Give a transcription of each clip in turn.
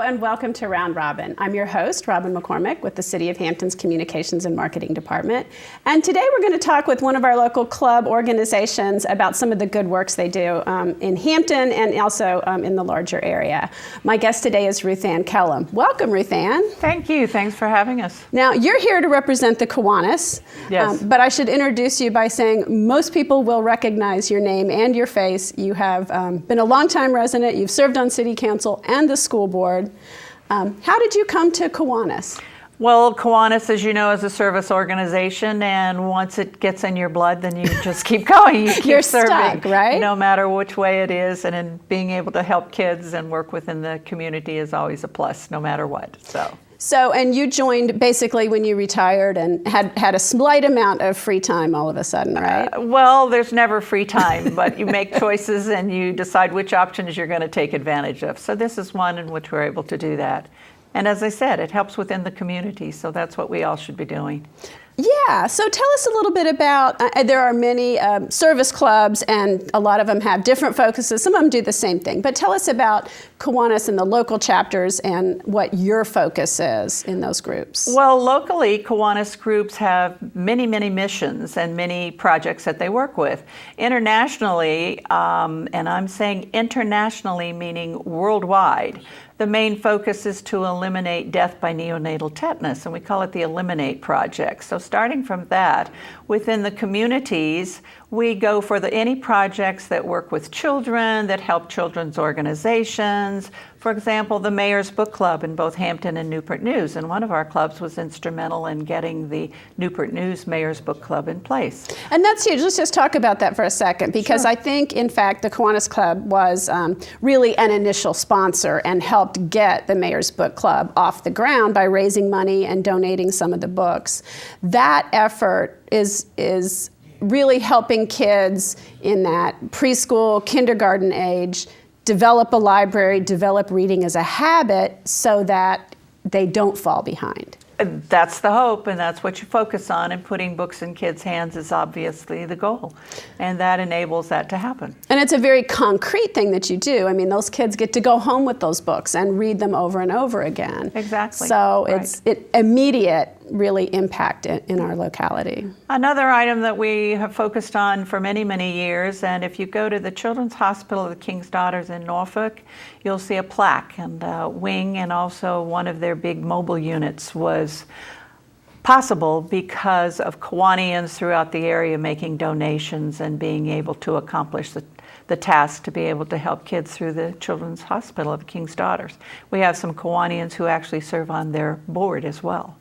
and welcome to Round Robin. I'm your host, Robin McCormick, with the City of Hampton's Communications and Marketing Department. And today we're going to talk with one of our local club organizations about some of the good works they do in Hampton and also in the larger area. My guest today is Ruthann Kellum. Welcome, Ruthann. Thank you. Thanks for having us. Now, you're here to represent the Kiwanis. Yes. But I should introduce you by saying most people will recognize your name and your face. You have been a longtime resident. You've served on City Council and the school board. How did you come to Kiwanis? Well, Kiwanis, as you know, is a service organization, and once it gets in your blood, then you just keep going. You keep You're serving, stuck, right? No matter which way it is, and in being able to help kids and work within the community is always a plus, no matter what. So, and you joined basically when you retired and had a slight amount of free time all of a sudden, right? Well, there's never free time, but you make choices and you decide which options you're going to take advantage of. So this is one in which we're able to do that. And as I said, it helps within the community, so that's what we all should be doing. Yeah, so tell us a little bit about, there are many service clubs and a lot of them have different focuses. Some of them do the same thing, but tell us about Kiwanis and the local chapters and what your focus is in those groups. Well, locally, Kiwanis groups have many, many missions and many projects that they work with. Internationally, and I'm saying internationally meaning worldwide, the main focus is to eliminate death by neonatal tetanus, and we call it the Eliminate Project. So starting from that, within the communities, we go for any projects that work with children, that help children's organizations. For example, the Mayor's Book Club in both Hampton and Newport News, and one of our clubs was instrumental in getting the Newport News Mayor's Book Club in place. And that's huge. Let's just talk about that for a second, because Sure. I think, in fact, the Kiwanis Club was really an initial sponsor and helped get the Mayor's Book Club off the ground by raising money and donating some of the books. That effort is really helping kids in that preschool, kindergarten age develop a library, develop reading as a habit so that they don't fall behind. That's the hope, and that's what you focus on, and putting books in kids' hands is obviously the goal, and that enables that to happen. And it's a very concrete thing that you do. I mean, those kids get to go home with those books and read them over and over again. Exactly. So Right. it's immediate, really impact in our locality. Another item that we have focused on for many, many years, and if you go to the Children's Hospital of the King's Daughters in Norfolk, you'll see a plaque and a wing, and also one of their big mobile units was possible because of Kiwanians throughout the area making donations and being able to accomplish the task to be able to help kids through the Children's Hospital of the King's Daughters. We have some Kiwanians who actually serve on their board as well.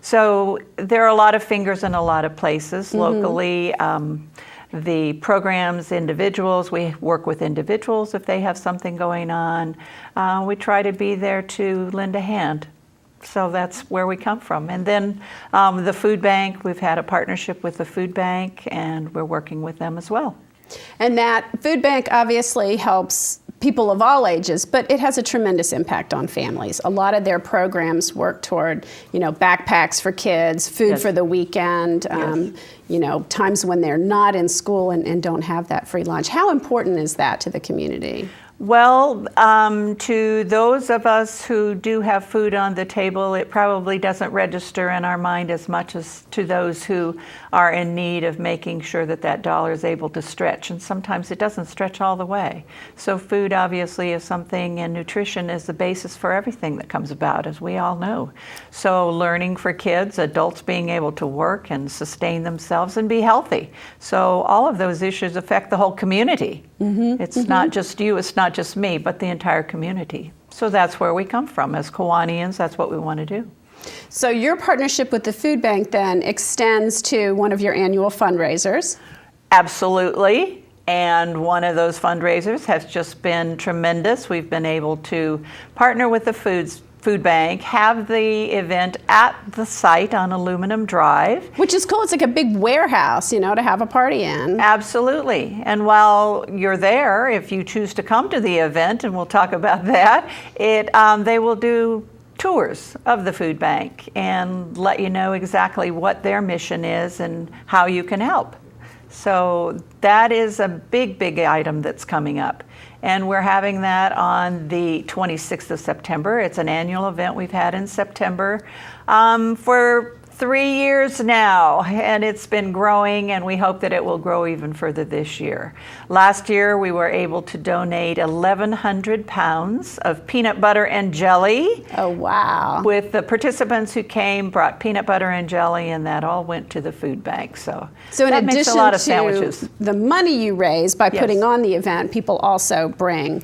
So there are a lot of fingers in a lot of places locally. The programs, individuals, we work with individuals if they have something going on. We try to be there to lend a hand. So that's where we come from. And then the food bank, we've had a partnership with the food bank, and we're working with them as well. And that food bank obviously helps people of all ages, but it has a tremendous impact on families. A lot of their programs work toward, backpacks for kids, food Yes. for the weekend, Yes. Times when they're not in school and don't have that free lunch. How important is that to the community? Well, to those of us who do have food on the table, it probably doesn't register in our mind as much as to those who are in need of making sure that that dollar is able to stretch. And sometimes it doesn't stretch all the way. So food obviously is something, and nutrition is the basis for everything that comes about, as we all know. So learning for kids, adults being able to work and sustain themselves and be healthy. So all of those issues affect the whole community. It's not just you, it's not just me, but the entire community. So that's where we come from. As Kiwanians, that's what we want to do. So your partnership with the food bank then extends to one of your annual fundraisers. Absolutely. And one of those fundraisers has just been tremendous. We've been able to partner with the food bank, have the event at the site on Aluminum Drive. Which is cool. It's like a big warehouse, to have a party in. Absolutely. And while you're there, if you choose to come to the event, and we'll talk about that, they will do tours of the food bank and let you know exactly what their mission is and how you can help. So that is a big, big item that's coming up. And we're having that on the 26th of September. It's an annual event we've had in September for 3 years now, and it's been growing, and we hope that it will grow even further this year. Last year, we were able to donate 1,100 pounds of peanut butter and jelly. Oh, wow. With the participants who came, brought peanut butter and jelly, and that all went to the food bank. So in that makes addition a lot of to sandwiches. the money you raise by Yes. putting on the event, people also bring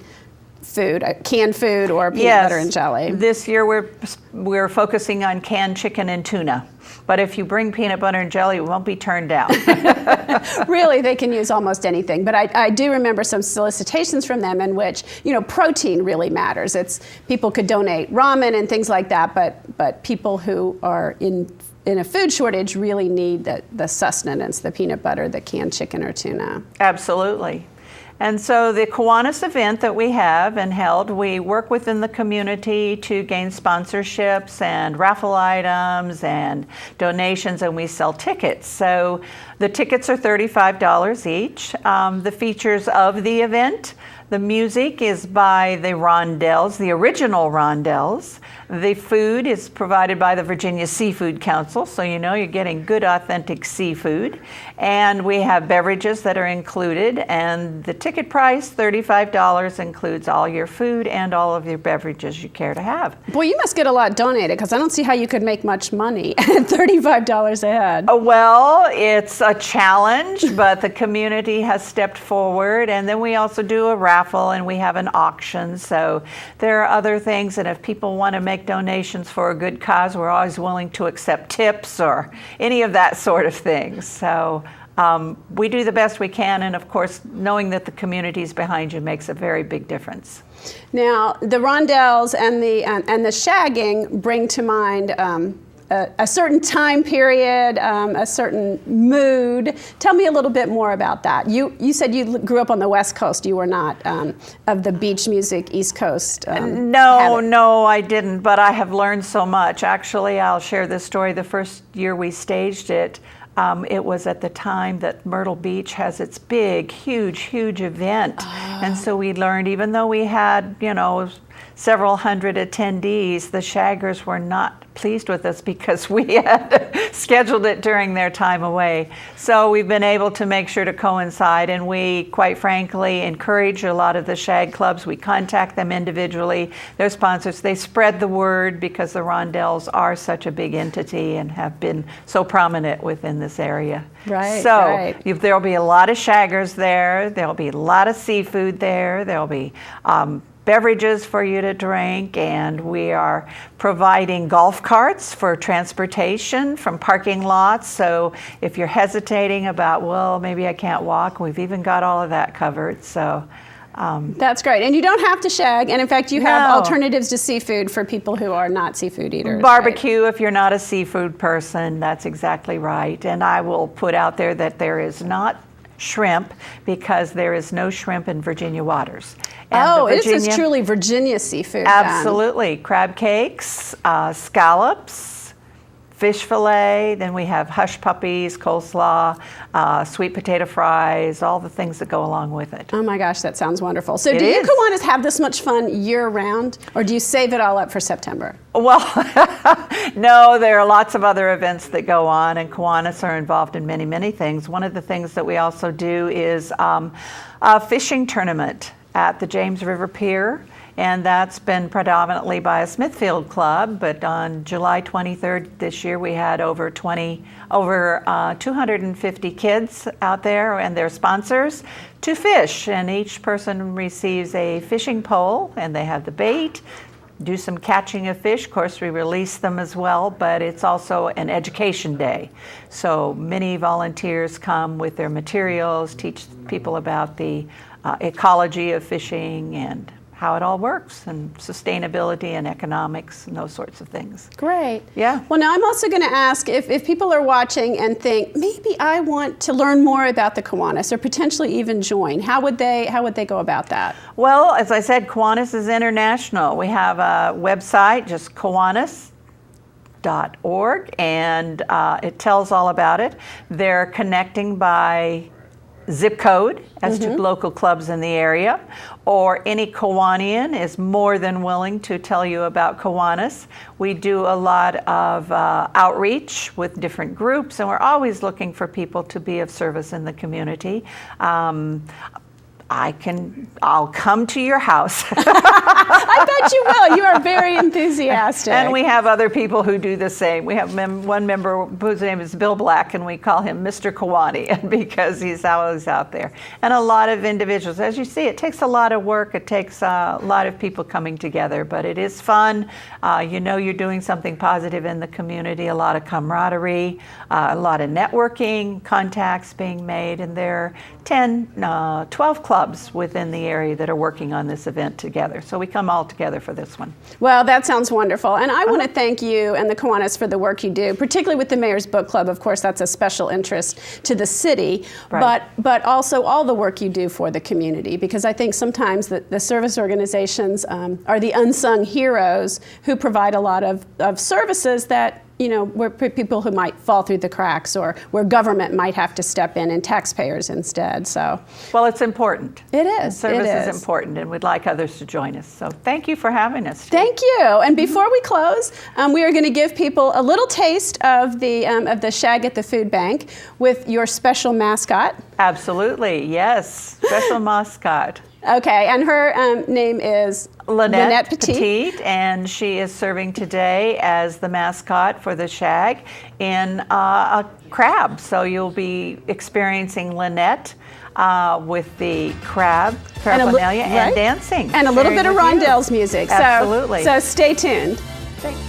food, canned food or peanut butter and jelly. This year we're focusing on canned chicken and tuna. But if you bring peanut butter and jelly, it won't be turned down. Really, they can use almost anything. But I do remember some solicitations from them in which, protein really matters. People could donate ramen and things like that, but people who are in a food shortage really need the sustenance, the peanut butter, the canned chicken or tuna. Absolutely. And so the Kiwanis event that we have and held, we work within the community to gain sponsorships and raffle items and donations, and we sell tickets. So the tickets are $35 each. The features of the event, the music is by the Rondells, the original Rondells. The food is provided by the Virginia Seafood Council, so you're getting good, authentic seafood. And we have beverages that are included, and the ticket price, $35, includes all your food and all of your beverages you care to have. Boy, you must get a lot donated, because I don't see how you could make much money at $35 a head. Well, it's a challenge, but the community has stepped forward, and then we also do a raffle and we have an auction. So there are other things, and if people want to make donations for a good cause, we're always willing to accept tips or any of that sort of thing. So we do the best we can, and of course, knowing that the community's behind you makes a very big difference. Now, the Rondells and the shagging bring to mind a certain time period, a certain mood. Tell me a little bit more about that. You said you grew up on the West Coast. You were not of the beach music East Coast. No, I didn't, but I have learned so much. Actually, I'll share this story. The first year we staged it, it was at the time that Myrtle Beach has its big, huge event. And so we learned, even though we had, several hundred attendees, the shaggers were not pleased with us because we had scheduled it during their time away. So we've been able to make sure to coincide, and we, quite frankly, encourage a lot of the shag clubs. We contact them individually, their sponsors. They spread the word because the Rondells are such a big entity and have been so prominent within this area. Right. So there'll be a lot of shaggers there. There'll be a lot of seafood there. There'll be beverages for you to drink, and we are providing golf carts for transportation from parking lots. So if you're hesitating about, well, maybe I can't walk, we've even got all of that covered. So that's great. And you don't have to shag, and in fact you have alternatives to seafood for people who are not seafood eaters. Barbecue, right? If you're not a seafood person, that's exactly right. And I will put out there that there is not shrimp, because there is no shrimp in Virginia waters. And this is truly Virginia seafood. Absolutely. Crab cakes, scallops, fish fillet, then we have hush puppies, coleslaw, sweet potato fries, all the things that go along with it. Oh my gosh, that sounds wonderful. So do you Kiwanis have this much fun year round, or do you save it all up for September? Well, no, there are lots of other events that go on, and Kiwanis are involved in many things. One of the things that we also do is a fishing tournament at the James River Pier, and that's been predominantly by a Smithfield club, but on July 23rd this year we had over 250 kids out there and their sponsors to fish, and each person receives a fishing pole, and they have the bait, do some catching of fish. Of course, we release them as well, but it's also an education day. So many volunteers come with their materials, teach people about the ecology of fishing and how it all works, and sustainability and economics and those sorts of things. Great. Yeah. Well, now I'm also going to ask if people are watching and think, maybe I want to learn more about the Kiwanis or potentially even join, how would they go about that? Well, as I said, Kiwanis is international. We have a website, just Kiwanis.org, and it tells all about it. They're connecting by zip code as to local clubs in the area, or any Kiwanian is more than willing to tell you about Kiwanis. We do a lot of outreach with different groups, and we're always looking for people to be of service in the community. I'll come to your house. I bet you will. You are very enthusiastic. And we have other people who do the same. We have one member whose name is Bill Black, and we call him Mr. Kiwani because he's always out there. And a lot of individuals. As you see, it takes a lot of work. It takes a lot of people coming together, but it is fun. You know you're doing something positive in the community, a lot of camaraderie, a lot of networking, contacts being made, and there are 10, 12 clubs within the area that are working on this event together. So we come all together for this one. Well, that sounds wonderful. And I want to thank you and the Kiwanis for the work you do, particularly with the Mayor's Book Club. Of course, that's a special interest to the city, Right. but also all the work you do for the community, because I think sometimes the service organizations are the unsung heroes who provide a lot of services that, you know, where people who might fall through the cracks, or where government might have to step in and taxpayers instead. So, well, it's important. It is. Service it is important, and we'd like others to join us. So thank you for having us today. Thank you. And before we close, we are going to give people a little taste of the Shag at the Food Bank with your special mascot. Absolutely, yes. Special mascot. Okay, and her name is Lynette Petit. Petit, and she is serving today as the mascot for the Shag in a crab. So you'll be experiencing Lynette with the crab paraphernalia and dancing. And a little bit of Rondell's music. Absolutely. So stay tuned. Thanks.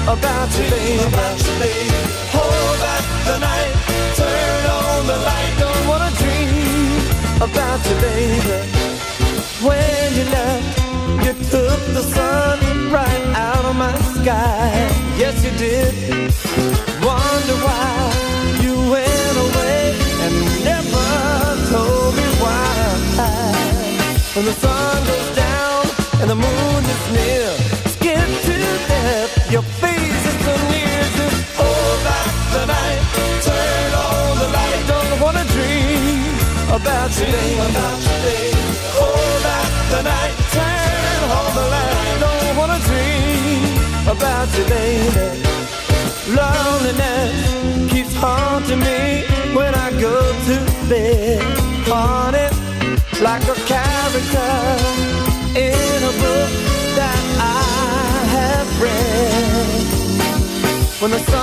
About you, baby. Hold back the night. Turn on the light. Don't wanna dream about you, baby. When you left, you took the sun right out of my sky. Yes, you did. Wonder why you went away and never told me why. When the sun goes down and the moon is near, scared to death, your face is so near to hold back the night. Turn on the light. Don't wanna dream about you, baby. Hold back the night. Turn on the light. Don't wanna dream about you, baby. Loneliness keeps haunting me when I go to bed. Haunted like a character in a book that I have read. When the sun